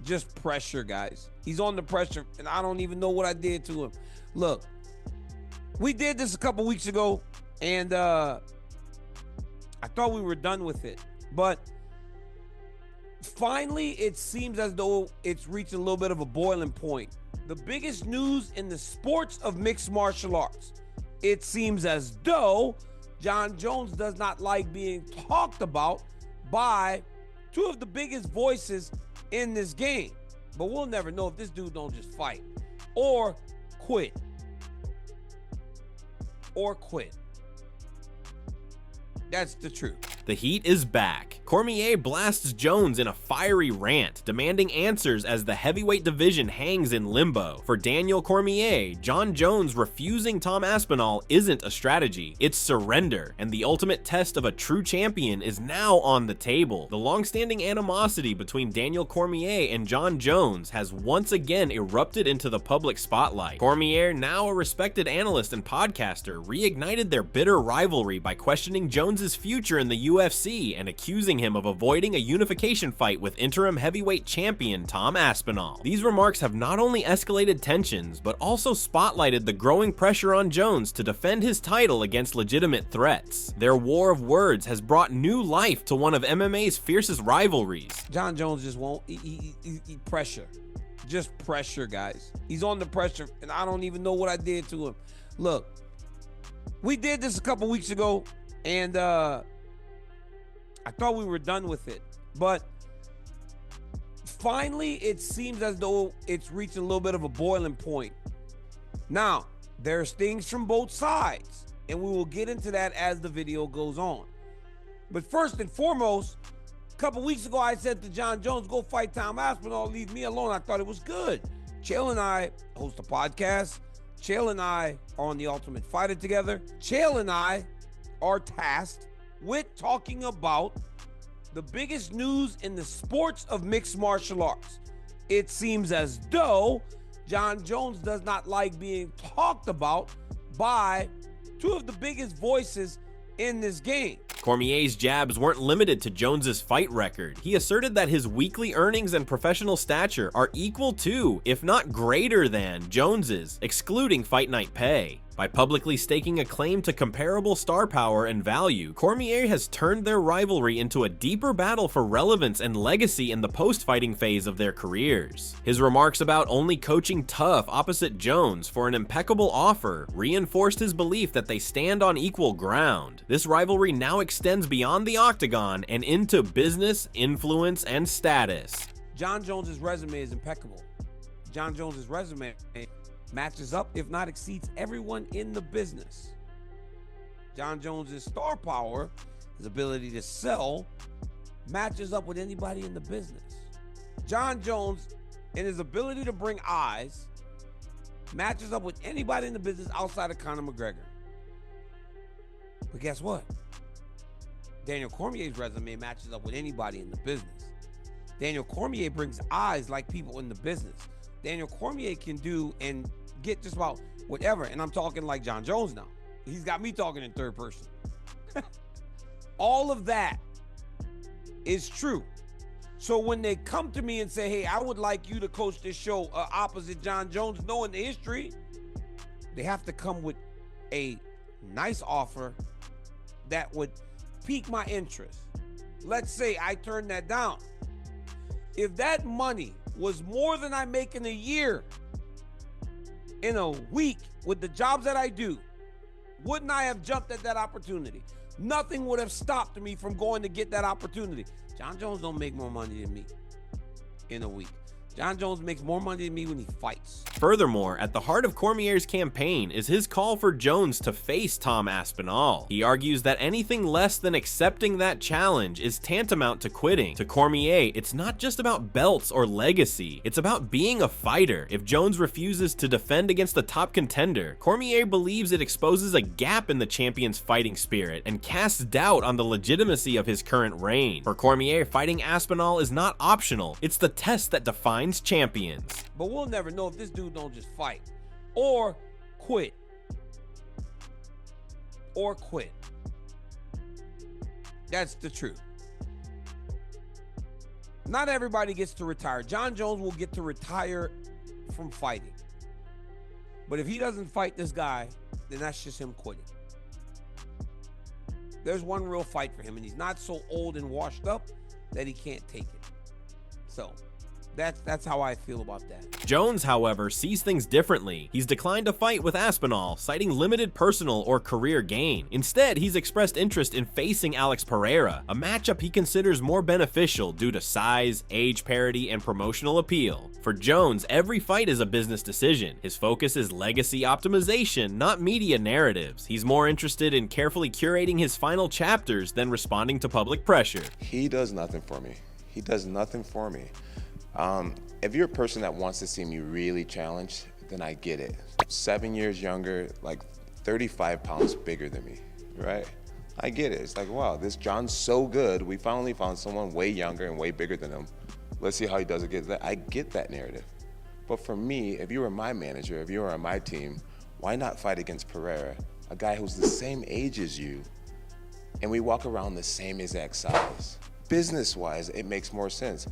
Just pressure, guys. He's on the pressure, and I don't even know what I did to him. Look, we did this a couple weeks ago, and I thought we were done with it. But finally, it seems as though it's reaching a little bit of a boiling point. The biggest news in the sports of mixed martial arts. It seems as though Jon Jones does not like being talked about by two of the biggest voices in this game. But we'll never know if this dude don't just fight or quit. That's the truth. The heat is back. Cormier blasts Jones in a fiery rant, demanding answers as the heavyweight division hangs in limbo. For Daniel Cormier, Jon Jones refusing Tom Aspinall isn't a strategy, it's surrender, and the ultimate test of a true champion is now on the table. The long-standing animosity between Daniel Cormier and Jon Jones has once again erupted into the public spotlight. Cormier, now a respected analyst and podcaster, reignited their bitter rivalry by questioning Jones's future in the UFC and accusing him of avoiding a unification fight with interim heavyweight champion Tom Aspinall. These remarks have not only escalated tensions, but also spotlighted the growing pressure on Jones to defend his title against legitimate threats. Their war of words has brought new life to one of MMA's fiercest rivalries. Jon Jones just won't pressure. Just pressure, guys. He's on the pressure, and I don't even know what I did to him. Look, we did this a couple weeks ago, and I thought we were done with it. But finally, it seems as though it's reaching a little bit of a boiling point. Now, there's things from both sides, and we will get into that as the video goes on. But first and foremost, a couple weeks ago, I said to Jon Jones, go fight Tom Aspinall, leave me alone. I thought it was good. Chael and I host a podcast. Chael and I are on The Ultimate Fighter together. Chael and I are tasked with talking about the biggest news in the sports of mixed martial arts. It seems as though Jon Jones does not like being talked about by two of the biggest voices in this game. Cormier's jabs weren't limited to Jones's fight record. He asserted that his weekly earnings and professional stature are equal to, if not greater than, Jones's, excluding fight night pay. By publicly staking a claim to comparable star power and value, Cormier has turned their rivalry into a deeper battle for relevance and legacy in the post-fighting phase of their careers. His remarks about only coaching tough opposite Jones for an impeccable offer reinforced his belief that they stand on equal ground. This rivalry now extends beyond the octagon and into business, influence, and status. Jon Jones's resume is impeccable. Jon Jones's resume matches up, if not exceeds, everyone in the business. Jon Jones's star power, his ability to sell, matches up with anybody in the business. Jon Jones and his ability to bring eyes matches up with anybody in the business outside of Conor McGregor. But guess what? Daniel Cormier's resume matches up with anybody in the business. Daniel Cormier brings eyes like people in the business. Daniel Cormier can do and get just about whatever. And I'm talking like Jon Jones now. He's got me talking in third person. All of that is true. So when they come to me and say, hey, I would like you to coach this show opposite Jon Jones, knowing the history, they have to come with a nice offer that would pique my interest. Let's say I turn that down. If that money was more than I make in a year, in a week, with the jobs that I do, wouldn't I have jumped at that opportunity? Nothing would have stopped me from going to get that opportunity. Jon Jones don't make more money than me in a week. Jon Jones makes more money than me when he fights. Furthermore, at the heart of Cormier's campaign is his call for Jones to face Tom Aspinall. He argues that anything less than accepting that challenge is tantamount to quitting. To Cormier, it's not just about belts or legacy, it's about being a fighter. If Jones refuses to defend against the top contender, Cormier believes it exposes a gap in the champion's fighting spirit and casts doubt on the legitimacy of his current reign. For Cormier, fighting Aspinall is not optional, it's the test that defines champions. But we'll never know if this dude don't just fight or quit. That's the truth. Not everybody gets to retire. John Jones will get to retire from fighting. But if he doesn't fight this guy, then that's just him quitting. There's one real fight for him, and he's not so old and washed up that he can't take it. So that's how I feel about that. Jones, however, sees things differently. He's declined a fight with Aspinall, citing limited personal or career gain. Instead, he's expressed interest in facing Alex Pereira, a matchup he considers more beneficial due to size, age parity, and promotional appeal. For Jones, every fight is a business decision. His focus is legacy optimization, not media narratives. He's more interested in carefully curating his final chapters than responding to public pressure. He does nothing for me. He does nothing for me. If you're a person that wants to see me really challenged, then I get it. 7 years younger, like 35 pounds bigger than me, right? I get it. It's like, wow, this John's so good. We finally found someone way younger and way bigger than him. Let's see how he does against that. I get that narrative. But for me, if you were my manager, if you were on my team, why not fight against Pereira, a guy who's the same age as you, and we walk around the same exact size? Business-wise, it makes more sense.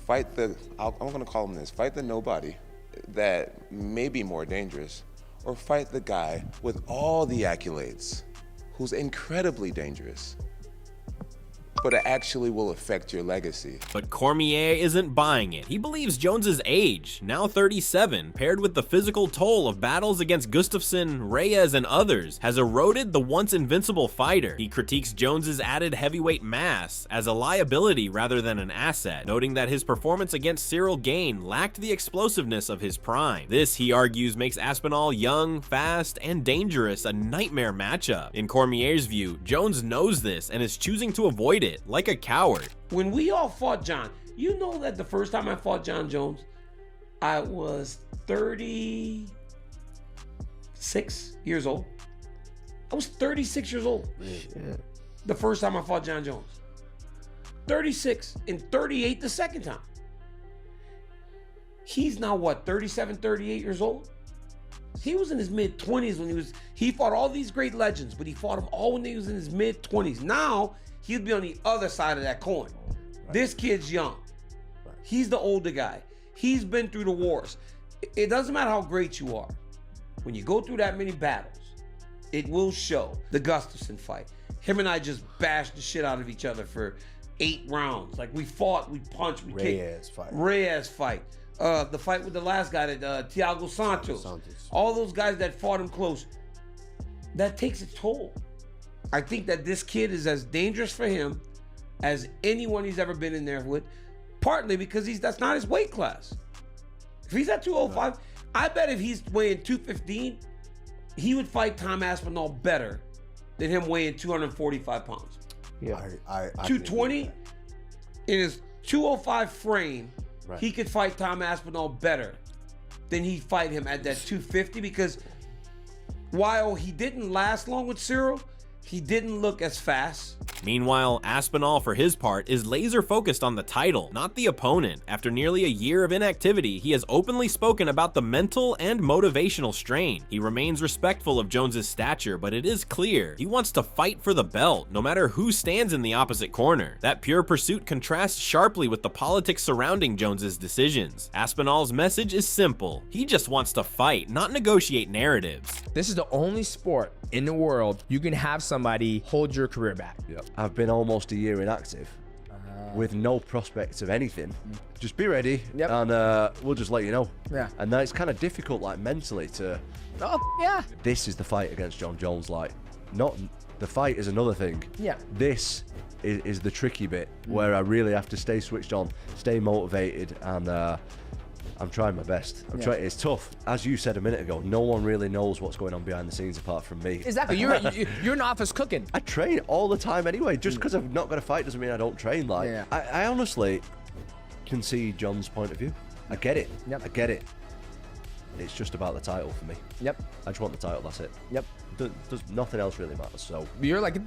Fight the, I'm gonna call him this, fight the nobody that may be more dangerous, or fight the guy with all the accolades who's incredibly dangerous, but it actually will affect your legacy. But Cormier isn't buying it. He believes Jones's age, now 37, paired with the physical toll of battles against Gustafsson, Reyes, and others, has eroded the once invincible fighter. He critiques Jones's added heavyweight mass as a liability rather than an asset, noting that his performance against Cyril Gane lacked the explosiveness of his prime. This, he argues, makes Aspinall young, fast, and dangerous a nightmare matchup. In Cormier's view, Jones knows this and is choosing to avoid it, like a coward. When we all fought John, you know that the first time I fought John Jones, I was 36 years old. I was 36 years old. Yeah. The first time I fought John Jones. 36 and 38 the second time. He's now what, 37, 38 years old? He was in his mid-20s when he fought all these great legends, but he fought them all when he was in his mid-20s. Now, he'll be on the other side of that coin. Right. This kid's young. Right. He's the older guy. He's been through the wars. It doesn't matter how great you are. When you go through that many battles, it will show. The Gustafsson fight. Him and I just bashed the shit out of each other for 8 rounds. Like, we fought, we punched, we kicked. Reyes fight. The fight with the last guy, Thiago Santos. All those guys that fought him close. That takes its toll. I think that this kid is as dangerous for him as anyone he's ever been in there with, partly because that's not his weight class. If he's at 205, no. I bet if he's weighing 215, he would fight Tom Aspinall better than him weighing 245 pounds. Yeah, I 220 in his 205 frame, right. He could fight Tom Aspinall better than he'd fight him at that 250, because while he didn't last long with Cyril, he didn't look as fast. Meanwhile, Aspinall, for his part, is laser focused on the title, not the opponent. After nearly a year of inactivity, he has openly spoken about the mental and motivational strain. He remains respectful of Jones's stature, but it is clear he wants to fight for the belt, no matter who stands in the opposite corner. That pure pursuit contrasts sharply with the politics surrounding Jones's decisions. Aspinall's message is simple. He just wants to fight, not negotiate narratives. This is the only sport in the world you can have somebody hold your career back. Yep. I've been almost a year inactive with no prospects of anything. Just be ready, yep. And we'll just let you know. Yeah. And then it's kind of difficult, like, mentally to... Oh, yeah. This is the fight against John Jones, like, not... The fight is another thing. Yeah. This is the tricky bit where I really have to stay switched on, stay motivated, and I'm trying my best. I'm trying. It's tough. As you said a minute ago, no one really knows what's going on behind the scenes apart from me. Exactly. You're in office cooking. I train all the time anyway. Just because I've not got a fight doesn't mean I don't train. Like, yeah. I honestly can see John's point of view. I get it. Yep. I get it. It's just about the title for me. Yep. I just want the title. That's it. Yep. Does nothing else really matters. So you're like,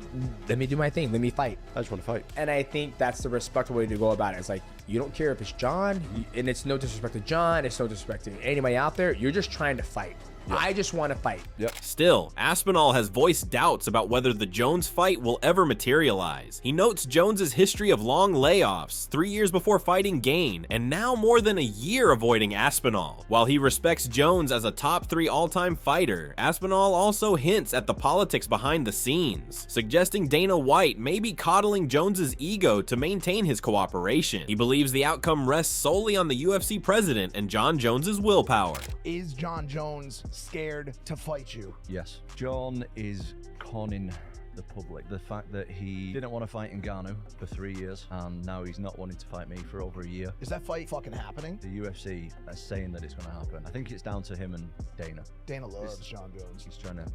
let me do my thing. Let me fight. I just want to fight. And I think that's the respectful way to go about it. It's like, you don't care if it's John, and it's no disrespect to John. It's no disrespect to anybody out there. You're just trying to fight. I just want to fight. Still, Aspinall has voiced doubts about whether the Jones fight will ever materialize. He notes Jones's history of long layoffs, 3 years before fighting Gain, and now more than a year avoiding Aspinall. While he respects Jones as a top 3 all-time fighter, Aspinall also hints at the politics behind the scenes, suggesting Dana White may be coddling Jones's ego to maintain his cooperation. He believes the outcome rests solely on the UFC president and Jon Jones's willpower. Is Jon Jones scared to fight you? Yes. Jon is conning the public. The fact that he didn't want to fight Ngannou for 3 years and now he's not wanting to fight me for over a year. Is that fight fucking happening? The UFC are saying that it's going to happen. I think it's down to him and Dana. Dana loves Jon Jones. He's trying to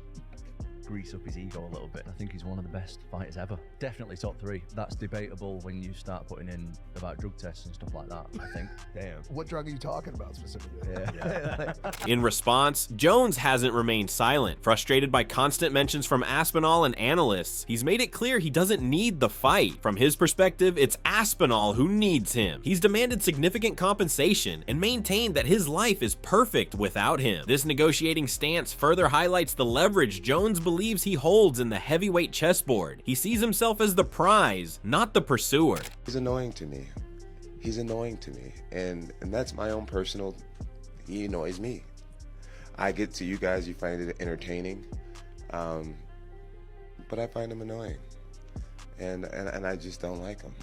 grease up his ego a little bit. I think he's one of the best fighters ever. Definitely top 3. That's debatable when you start putting in about drug tests and stuff like that, I think. Damn. What drug are you talking about specifically? Yeah. In response, Jones hasn't remained silent. Frustrated by constant mentions from Aspinall and analysts, he's made it clear he doesn't need the fight. From his perspective, it's Aspinall who needs him. He's demanded significant compensation and maintained that his life is perfect without him. This negotiating stance further highlights the leverage Jones believes he holds in the heavyweight chessboard. He sees himself as the prize, not the pursuer. He's annoying to me. He's annoying to me. And that's my own personal, he annoys me. I get to you guys, you find it entertaining, but I find him annoying. And I just don't like him.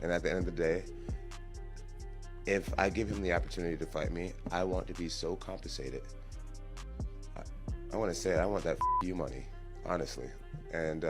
And at the end of the day, if I give him the opportunity to fight me, I want to be so compensated. I want to say it, I want that you money, honestly. And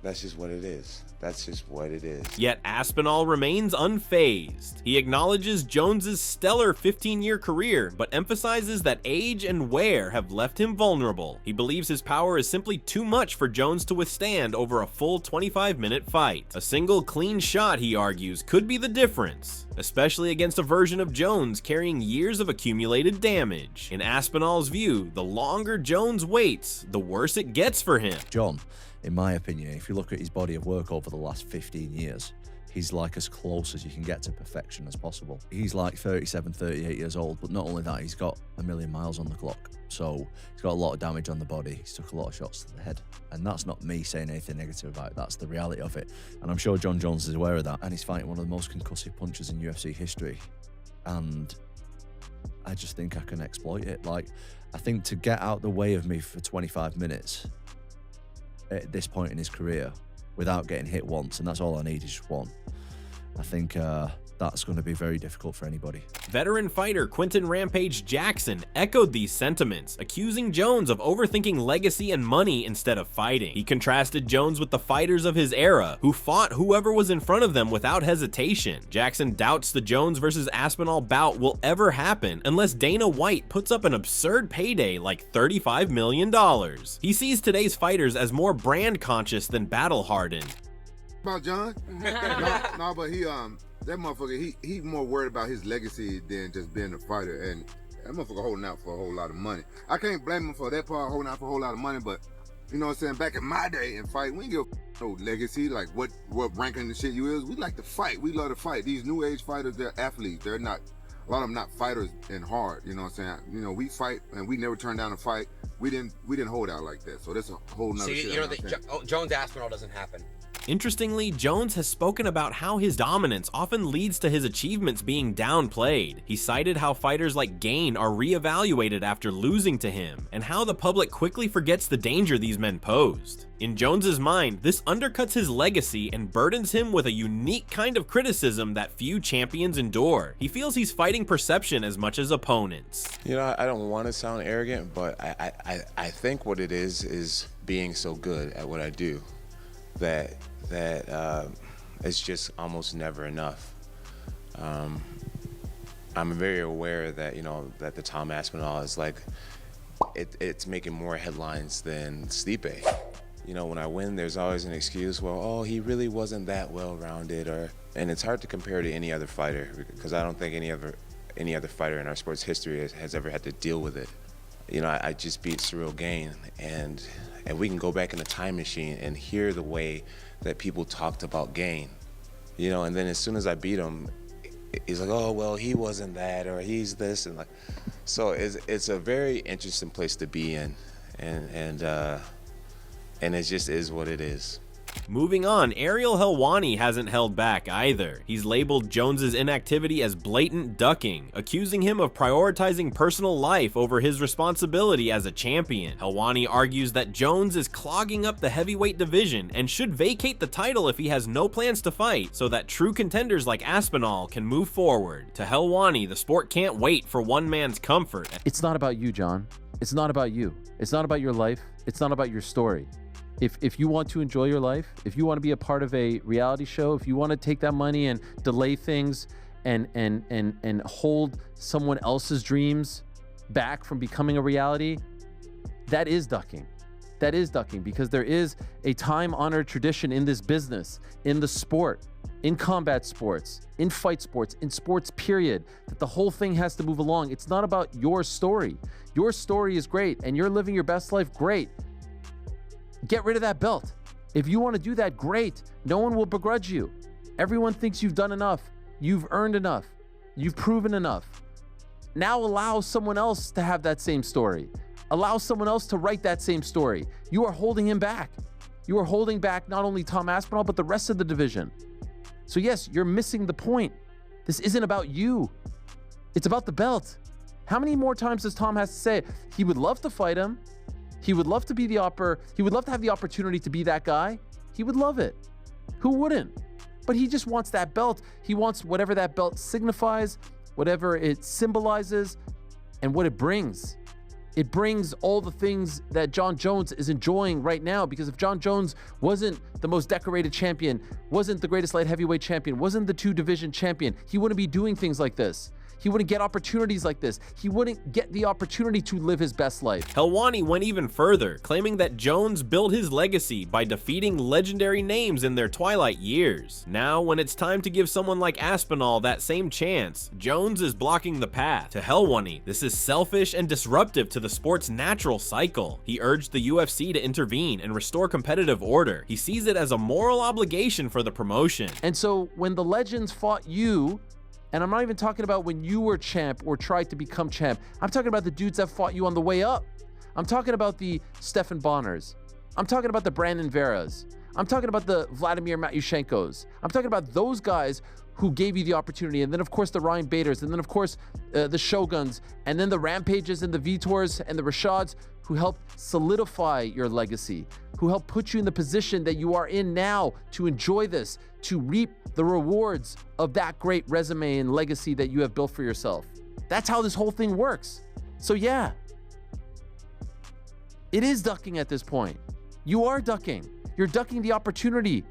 that's just what it is. That's just what it is. Yet Aspinall remains unfazed. He acknowledges Jones's stellar 15-year career, but emphasizes that age and wear have left him vulnerable. He believes his power is simply too much for Jones to withstand over a full 25-minute fight. A single clean shot, he argues, could be the difference, especially against a version of Jones carrying years of accumulated damage. In Aspinall's view, the longer Jones waits, the worse it gets for him. Jon, in my opinion, if you look at his body of work over the last 15 years, he's like as close as you can get to perfection as possible. He's like 37, 38 years old, but not only that, he's got a million miles on the clock. So he's got a lot of damage on the body. He's took a lot of shots to the head. And that's not me saying anything negative about it. That's the reality of it. And I'm sure Jon Jones is aware of that. And he's fighting one of the most concussive punchers in UFC history. And I just think I can exploit it. Like, I think to get out the way of me for 25 minutes at this point in his career without getting hit once, and that's all I need is just one, I think that's going to be very difficult for anybody. Veteran fighter Quinton Rampage Jackson echoed these sentiments, accusing Jones of overthinking legacy and money instead of fighting. He contrasted Jones with the fighters of his era, who fought whoever was in front of them without hesitation. Jackson doubts the Jones versus Aspinall bout will ever happen unless Dana White puts up an absurd payday like $35 million. He sees today's fighters as more brand conscious than battle hardened. About Jon? no, but that motherfucker, he more worried about his legacy than just being a fighter, and that motherfucker holding out for a whole lot of money. I can't blame him for that part, holding out for a whole lot of money, but you know what I'm saying, back in my day in fight, we didn't give no legacy, like what ranking the shit you is. We like to fight, we love to fight. These new age fighters, they're athletes, they're not, a lot of them not fighters and hard, you know what I'm saying? You know, we fight and we never turn down a fight. We didn't hold out like that, so that's a whole nother shit. You know, Jones Aspinall doesn't happen. Interestingly, Jones has spoken about how his dominance often leads to his achievements being downplayed. He cited how fighters like Gain are reevaluated after losing to him, and how the public quickly forgets the danger these men posed. In Jones's mind, this undercuts his legacy and burdens him with a unique kind of criticism that few champions endure. He feels he's fighting perception as much as opponents. You know, I don't want to sound arrogant, but I think what it is being so good at what I do that it's just almost never enough. I'm very aware that, you know, that the Tom Aspinall is like, it's making more headlines than Stipe. You know, when I win, there's always an excuse, well, oh, he really wasn't that well-rounded, and it's hard to compare to any other fighter, because I don't think any other fighter in our sports history has ever had to deal with it. You know, I just beat Cyril Gain, and we can go back in a time machine and hear the way that people talked about Gain. You know, and then as soon as I beat him, he's like, oh well, he wasn't that, or he's this, and like, so it's a very interesting place to be in, and it just is what it is. Moving on, Ariel Helwani hasn't held back either. He's labeled Jones's inactivity as blatant ducking, accusing him of prioritizing personal life over his responsibility as a champion. Helwani argues that Jones is clogging up the heavyweight division and should vacate the title if he has no plans to fight, so that true contenders like Aspinall can move forward. To Helwani, the sport can't wait for one man's comfort. It's not about you, John. It's not about you. It's not about your life. It's not about your story. If you want to enjoy your life, if you want to be a part of a reality show, if you want to take that money and delay things and hold someone else's dreams back from becoming a reality, that is ducking. That is ducking, because there is a time-honored tradition in this business, in the sport, in combat sports, in fight sports, in sports period, that the whole thing has to move along. It's not about your story. Your story is great and you're living your best life, great. Get rid of that belt. If you want to do that, great. No one will begrudge you. Everyone thinks you've done enough. You've earned enough. You've proven enough. Now allow someone else to have that same story. Allow someone else to write that same story. You are holding him back. You are holding back not only Tom Aspinall, but the rest of the division. So yes, you're missing the point. This isn't about you. It's about the belt. How many more times does Tom have to say he would love to fight him? He would love to be he would love to have the opportunity to be that guy. He would love it. Who wouldn't? But he just wants that belt. He wants whatever that belt signifies, whatever it symbolizes, and what it brings. It brings all the things that Jon Jones is enjoying right now, because if Jon Jones wasn't the most decorated champion, wasn't the greatest light heavyweight champion, wasn't the 2-division champion, he wouldn't be doing things like this. He wouldn't get opportunities like this. He wouldn't get the opportunity to live his best life. Helwani went even further, claiming that Jones built his legacy by defeating legendary names in their twilight years. Now, when it's time to give someone like Aspinall that same chance, Jones is blocking the path. To Helwani, this is selfish and disruptive to the sport's natural cycle. He urged the UFC to intervene and restore competitive order. He sees it as a moral obligation for the promotion. And so when the legends fought you, and I'm not even talking about when you were champ or tried to become champ. I'm talking about the dudes that fought you on the way up. I'm talking about the Stephan Bonners. I'm talking about the Brandon Veras. I'm talking about the Vladimir Matyushenkos. I'm talking about those guys who gave you the opportunity. And then, of course, the Ryan Baders. And then, of course, the Shoguns. And then the Rampages and the Vitors and the Rashads, who helped solidify your legacy, who helped put you in the position that you are in now to enjoy this, to reap the rewards of that great resume and legacy that you have built for yourself. That's how this whole thing works. So yeah, it is ducking at this point. You are ducking. You're ducking the opportunity.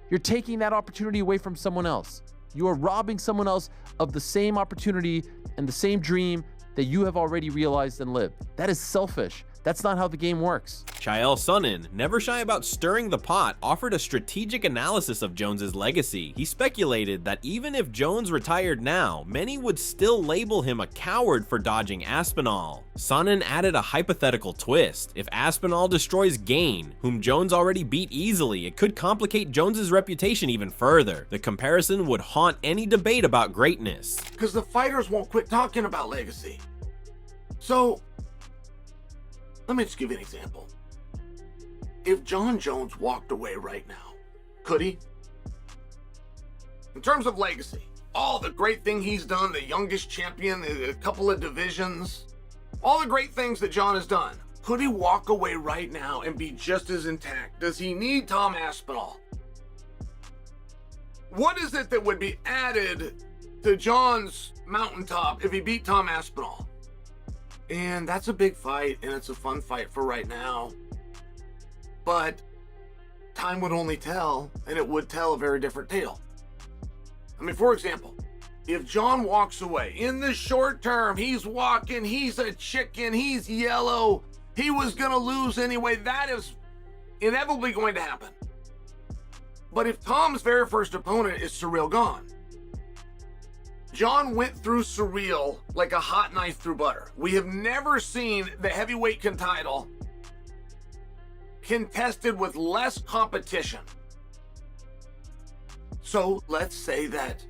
You're taking that opportunity away from someone else. You are robbing someone else of the same opportunity and the same dream that you have already realized and lived. That is selfish. That's not how the game works. Chael Sonnen, never shy about stirring the pot, offered a strategic analysis of Jones's legacy. He speculated that even if Jones retired now, many would still label him a coward for dodging Aspinall. Sonnen added a hypothetical twist. If Aspinall destroys Gain, whom Jones already beat easily, it could complicate Jones's reputation even further. The comparison would haunt any debate about greatness. Because the fighters won't quit talking about legacy. So, let me just give you an example. If Jon Jones walked away right now, could he? In terms of legacy, all the great thing he's done, the youngest champion, a couple of divisions, all the great things that Jon has done, could he walk away right now and be just as intact? Does he need Tom Aspinall? What is it that would be added to Jon's mountaintop if he beat Tom Aspinall? And that's a big fight, and it's a fun fight for right now. But time would only tell, and it would tell a very different tale. I mean, for example, if Jon walks away, in the short term, he's walking, he's a chicken, he's yellow, he was going to lose anyway, that is inevitably going to happen. But if Tom's very first opponent is Ciryl Gane, Jon went through Ciryl like a hot knife through butter. We have never seen the heavyweight title contested with less competition. So let's say that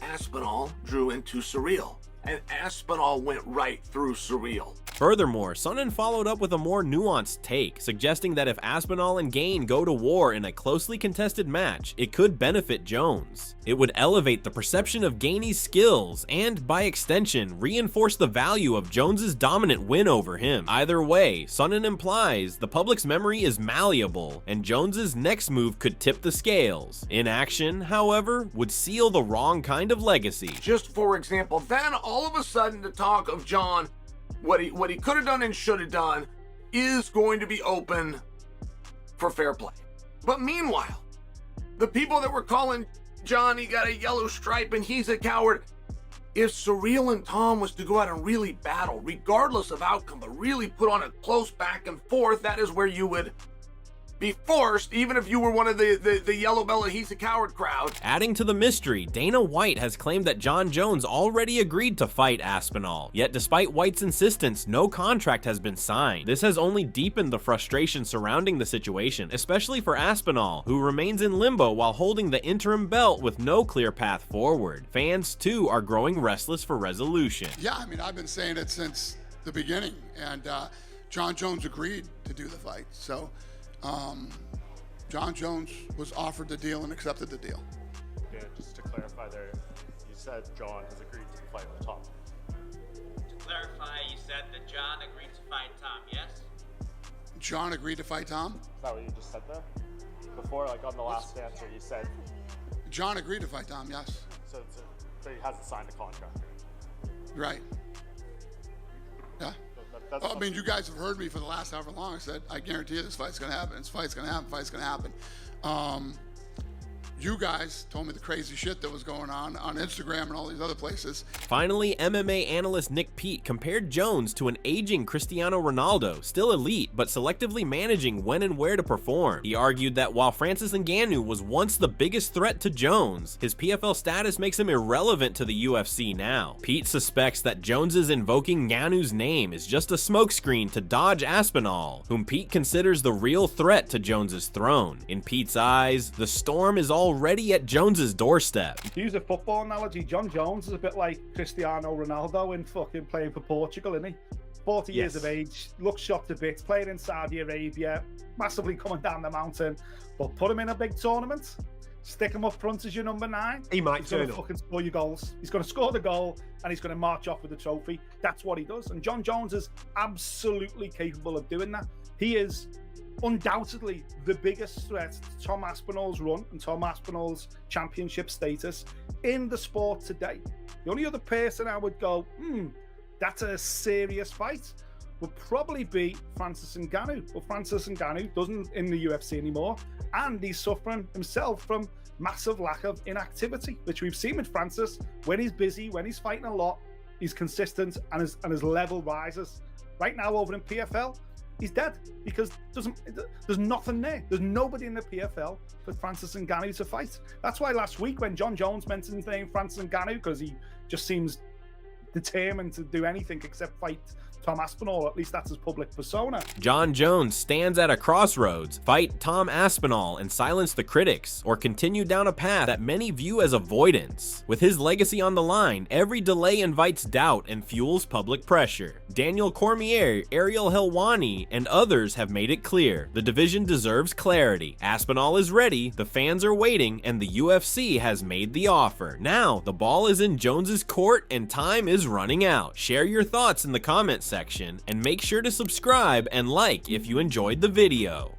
Aspinall drew into Surreal, and Aspinall went right through Surreal. Furthermore, Sonnen followed up with a more nuanced take, suggesting that if Aspinall and Gain go to war in a closely contested match, it could benefit Jones. It would elevate the perception of Gainey's skills and, by extension, reinforce the value of Jones's dominant win over him. Either way, Sonnen implies the public's memory is malleable, and Jones's next move could tip the scales. Inaction, however, would seal the wrong kind of legacy. Just for example, then all of a sudden the talk of John, what he could have done and should have done, is going to be open for fair play. But meanwhile, the people that were calling John, he got a yellow stripe and he's a coward. If Surreal and Tom was to go out and really battle, regardless of outcome, but really put on a close back and forth, that is where you would be forced, even if you were one of the yellow bella he's a coward crowd. Adding to the mystery, Dana White has claimed that Jon Jones already agreed to fight Aspinall. Yet despite White's insistence, no contract has been signed. This has only deepened the frustration surrounding the situation, especially for Aspinall, who remains in limbo while holding the interim belt with no clear path forward. Fans too are growing restless for resolution. Yeah, I mean, I've been saying it since the beginning, and Jon Jones agreed to do the fight. So Jon Jones was offered the deal and accepted the deal. Yeah, just to clarify there, you said Jon has agreed to the fight with Tom. To clarify, you said that Jon agreed to fight Tom, yes? Jon agreed to fight Tom? Is that what you just said there? Before, like on the last answer, you said... Jon agreed to fight Tom, yes. So he hasn't signed a contract. Right. Yeah. I mean, you guys have heard me for the last however long. I said, I guarantee you this fight's going to happen. This fight's going to happen. Fight's going to happen. You guys told me the crazy shit that was going on Instagram and all these other places. Finally, MMA analyst Nick Pete compared Jones to an aging Cristiano Ronaldo, still elite, but selectively managing when and where to perform. He argued that while Francis Ngannou was once the biggest threat to Jones, his PFL status makes him irrelevant to the UFC now. Pete suspects that Jones's invoking Ngannou's name is just a smokescreen to dodge Aspinall, whom Pete considers the real threat to Jones's throne. In Pete's eyes, the storm is already at Jones's doorstep. To use a football analogy, Jon Jones is a bit like Cristiano Ronaldo in fucking playing for Portugal, isn't he? 40 years of age, looks shot to bits, playing in Saudi Arabia, massively coming down the mountain, but put him in a big tournament, stick him up front as your number 9. He might he's turn going to up. fucking score your goals. He's going to score the goal and he's going to march off with the trophy. That's what he does. And Jon Jones is absolutely capable of doing that. He is undoubtedly the biggest threat to Tom Aspinall's run and Tom Aspinall's championship status in the sport today. The only other person I would go, that's a serious fight, would probably be Francis Ngannou. But Francis Ngannou doesn't in the UFC anymore, and he's suffering himself from massive lack of inactivity, which we've seen with Francis. When he's busy, when he's fighting a lot, he's consistent and his level rises. Right now over in PFL, he's dead because there's nothing there. There's nobody in the PFL for Francis Ngannou to fight. That's why last week when Jon Jones mentioned the name Francis Ngannou, because he just seems determined to do anything except fight Tom Aspinall, at least that's his public persona. Jon Jones stands at a crossroads: fight Tom Aspinall and silence the critics, or continue down a path that many view as avoidance. With his legacy on the line, every delay invites doubt and fuels public pressure. Daniel Cormier, Ariel Helwani, and others have made it clear the division deserves clarity. Aspinall is ready, the fans are waiting, and the UFC has made the offer. Now, the ball is in Jones's court and time is running out. Share your thoughts in the comments section, and make sure to subscribe and like if you enjoyed the video.